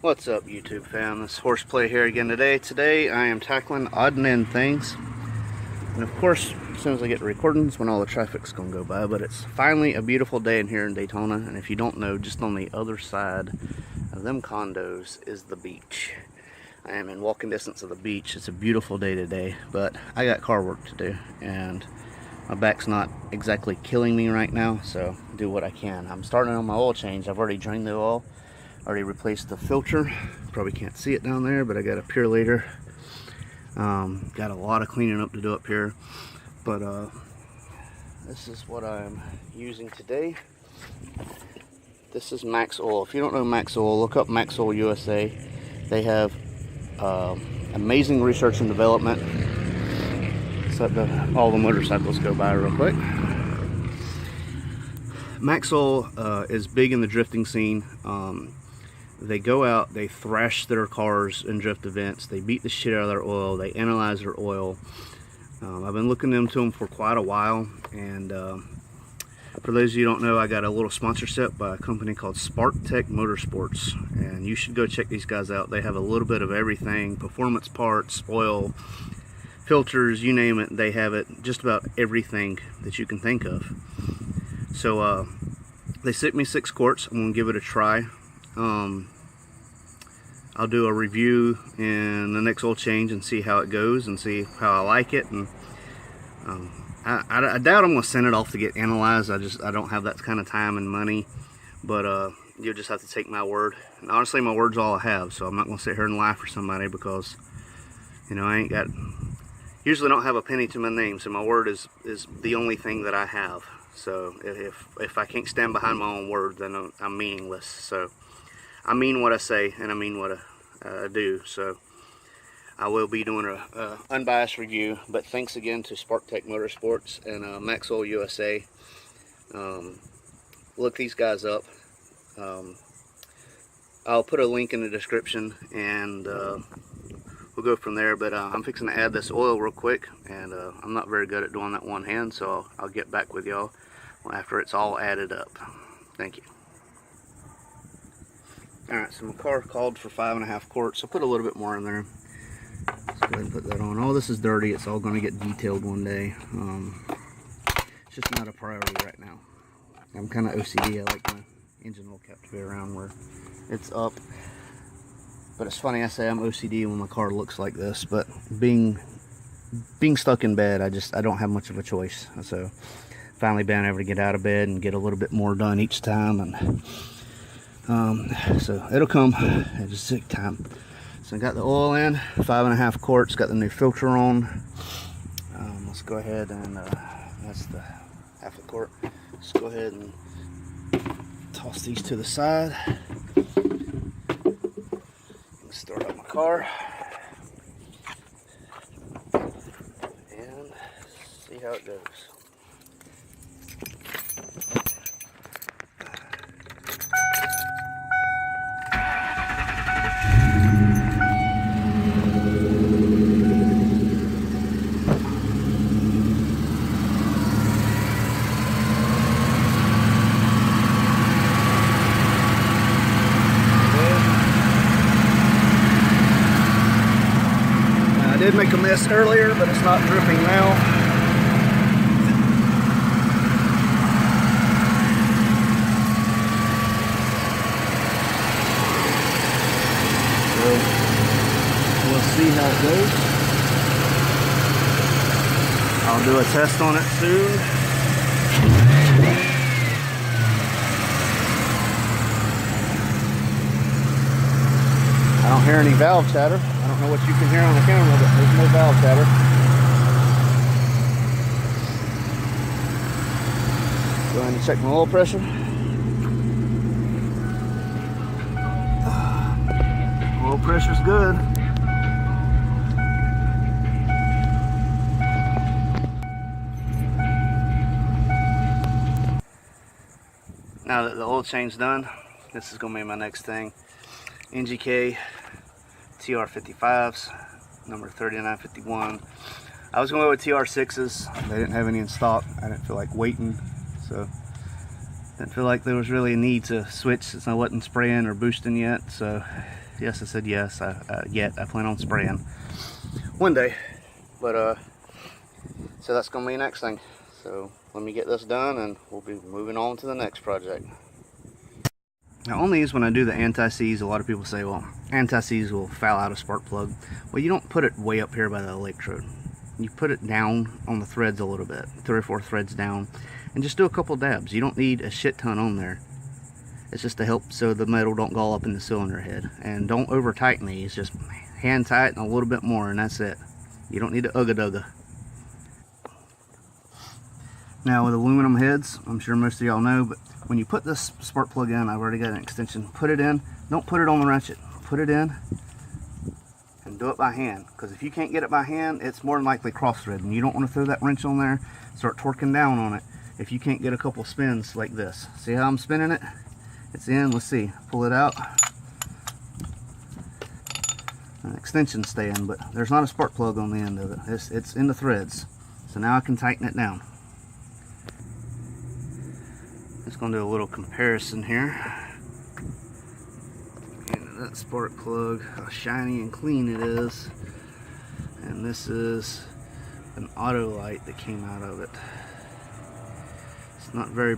What's up, YouTube fam? This Horseplay here again today. Today I am tackling odd and end things. And of course, as soon as I get to recording is when all the traffic's gonna go by. But it's finally a beautiful day in here in Daytona. And if you don't know, just on the other side of them condos is the beach. I am in walking distance of the beach. It's a beautiful day today, but I got car work to do. And my back's not exactly killing me right now, so do what I can. I'm starting on my oil change. I've already drained the oil. Already replaced the filter. Probably can't see it down there, but I got a Purelator. Got a lot of cleaning up to do up here, but this is what I'm using today. This is Max Oil. If you don't know Max Oil, look up Max Oil USA. They have amazing research and development. So all the motorcycles go by real quick. Max Oil is big in the drifting scene. They go out, they thrash their cars in drift events, they beat the shit out of their oil, they analyze their oil. I've been looking into them for quite a while, and for those of you who don't know, I got a little sponsorship by a company called Spark-Tech Motorsports, and you should go check these guys out. They have a little bit of everything, performance parts, oil, filters, you name it, they have it, just about everything that you can think of. So they sent me 6 quarts. I'm gonna give it a try. I'll do a review in the next oil change and see how it goes and see how I like it. And I doubt I'm gonna send it off to get analyzed. I don't have that kind of time and money. But you'll just have to take my word. And honestly, my word's all I have. So I'm not gonna sit here and lie for somebody, because you know I usually don't have a penny to my name. So my word is the only thing that I have. So if I can't stand behind my own word, then I'm meaningless. So I mean what I say, and I mean what I do. So I will be doing a unbiased review. But thanks again to Spark-Tech Motorsports and Max Oil USA. Look these guys up. I'll put a link in the description, and we'll go from there. But I'm fixing to add this oil real quick, and I'm not very good at doing that one hand, so I'll get back with y'all after it's all added up. Thank you. Alright, so my car called for 5.5 quarts. I'll put a little bit more in there. Let's go ahead and put that on. All this is dirty. It's all going to get detailed one day. It's just not a priority right now. I'm kind of OCD. I like my engine oil cap to be around where it's up. But it's funny I say I'm OCD when my car looks like this. But being stuck in bed, I don't have much of a choice. So finally been able to get out of bed and get a little bit more done each time. And so it'll come. It just take time. So I got the oil in, 5.5 quarts, got the new filter on. Let's go ahead and that's the 1/2 quart. Let's go ahead and toss these to the side. Start up my car and see how it goes. I did make a mess earlier, but it's not dripping now. So we'll see how it goes. I'll do a test on it soon. I don't hear any valve chatter. I don't know what you can hear on the camera, but there's no valve chatter. Go ahead and check my oil pressure. Oil pressure's good. Now that the oil change's done, this is going to be my next thing. NGK TR55s, number 3951. I was going to go with TR6s. They didn't have any in stock. I didn't feel like waiting, so didn't feel like there was really a need to switch since I wasn't spraying or boosting yet. So Yes, I said yes. I plan on spraying one day. But so that's gonna be the next thing. So let me get this done and we'll be moving on to the next project. Now on these, when I do the anti-seize, a lot of people say, well, anti-seize will foul out a spark plug. Well, you don't put it way up here by the electrode. You put it down on the threads a little bit, 3 or 4 threads down, and just do a couple dabs. You don't need a shit ton on there. It's just to help so the metal don't gall up in the cylinder head. And don't over tighten these, just hand tighten a little bit more and that's it. You don't need to ugga-dugga. Now with aluminum heads, I'm sure most of y'all know, but when you put this spark plug in, I've already got an extension, put it in, don't put it on the ratchet, put it in and do it by hand, because if you can't get it by hand, it's more than likely cross thread, and you don't want to throw that wrench on there, start torquing down on it if you can't get a couple spins like this. See how I'm spinning it? It's in, let's see, pull it out. An extension stay in, but there's not a spark plug on the end of it. It's in the threads. So now I can tighten it down. Just going to do a little comparison here. And that spark plug, how shiny and clean it is. And this is an Autolite that came out of it. It's not very,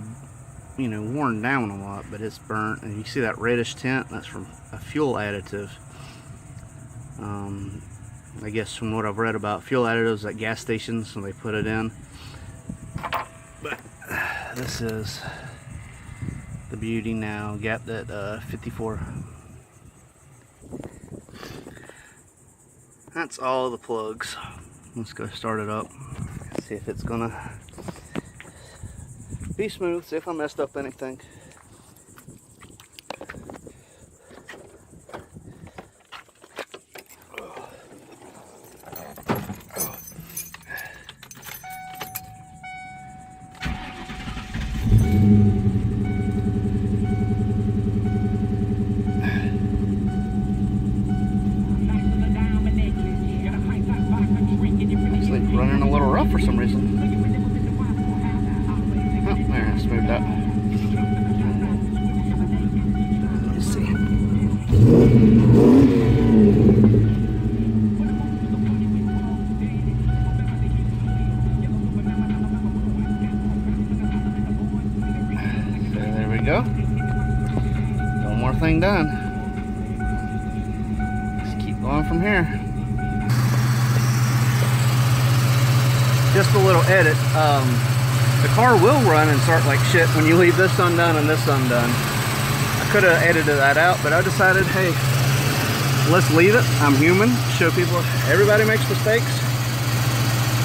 you know, worn down a lot, but it's burnt. And you see that reddish tint? That's from a fuel additive. I guess from what I've read about fuel additives at gas stations when they put it in. But this is the beauty now, gapped at 54. That's all the plugs. Let's go start it up. See if it's gonna be smooth, see if I messed up anything. Running a little rough for some reason. Oh, there, I smoothed out. Let's see. So there we go. One more thing done. Let's keep going from here. Just a little edit. The car will run and start like shit when you leave this undone and this undone. I could have edited that out, but I decided, hey, let's leave it. I'm human. Show people everybody makes mistakes.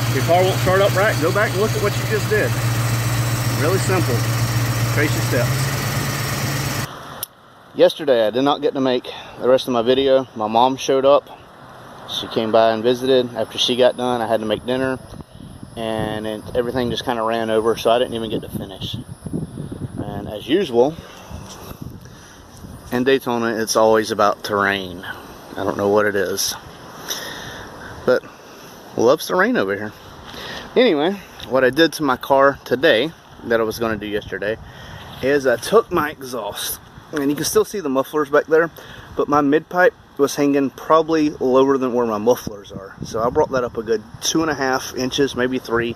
If your car won't start up right, go back and look at what you just did. Really simple. Trace your steps. Yesterday I did not get to make the rest of my video. My mom showed up. She came by and visited. After she got done, I had to make dinner. And everything just kind of ran over, so I didn't even get to finish. And as usual, in Daytona, it's always about terrain. I don't know what it is, but loves the rain over here. Anyway, what I did to my car today, that I was going to do yesterday, is I took my exhaust, and you can still see the mufflers back there, but my mid-pipe was hanging probably lower than where my mufflers are. So I brought that up a good 2.5 inches, maybe 3.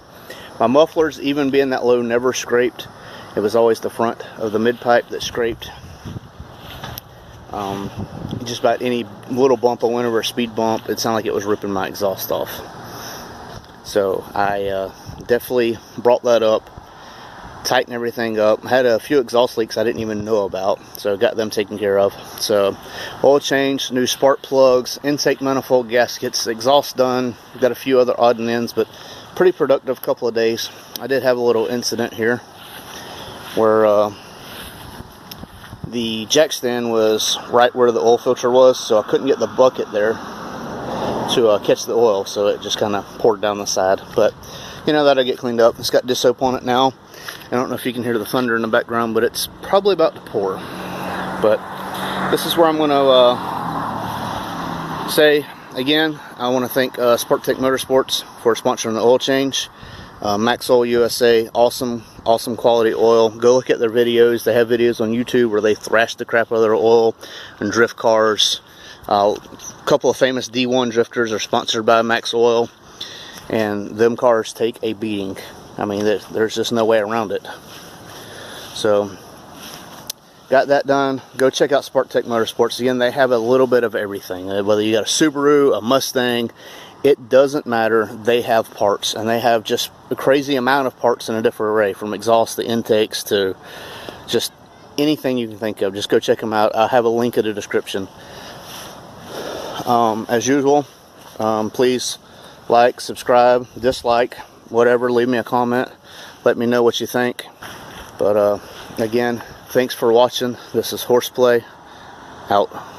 My mufflers, even being that low, never scraped. It was always the front of the mid-pipe that scraped. Just about any little bump I went over, a speed bump, it sounded like it was ripping my exhaust off. So I definitely brought that up, tighten everything up. I had a few exhaust leaks I didn't even know about, so got them taken care of. So oil change, new spark plugs, intake manifold gaskets, exhaust done. Got a few other odd and ends, but pretty productive couple of days. I did have a little incident here where the jack stand was right where the oil filter was, so I couldn't get the bucket there to catch the oil, so it just kind of poured down the side. But you know, that'll get cleaned up. It's got dish soap on it now. I don't know if you can hear the thunder in the background, but it's probably about to pour. But this is where I'm going to say again, I want to thank Spark-Tech Motorsports for sponsoring the oil change. Max Oil USA, awesome quality oil. Go look at their videos. They have videos on YouTube where they thrash the crap out of their oil and drift cars. A couple of famous D1 drifters are sponsored by Max Oil, and them cars take a beating. I mean, there's just no way around it. So, got that done. Go check out Spark-Tech Motorsports. Again, they have a little bit of everything. Whether you got a Subaru, a Mustang, it doesn't matter. They have parts, and they have just a crazy amount of parts in a different array, from exhaust to intakes to just anything you can think of. Just go check them out. I'll have a link in the description. As usual, please like, subscribe, dislike, whatever. Leave me a comment. Let me know what you think. But again, thanks for watching. This is Horseplay, out.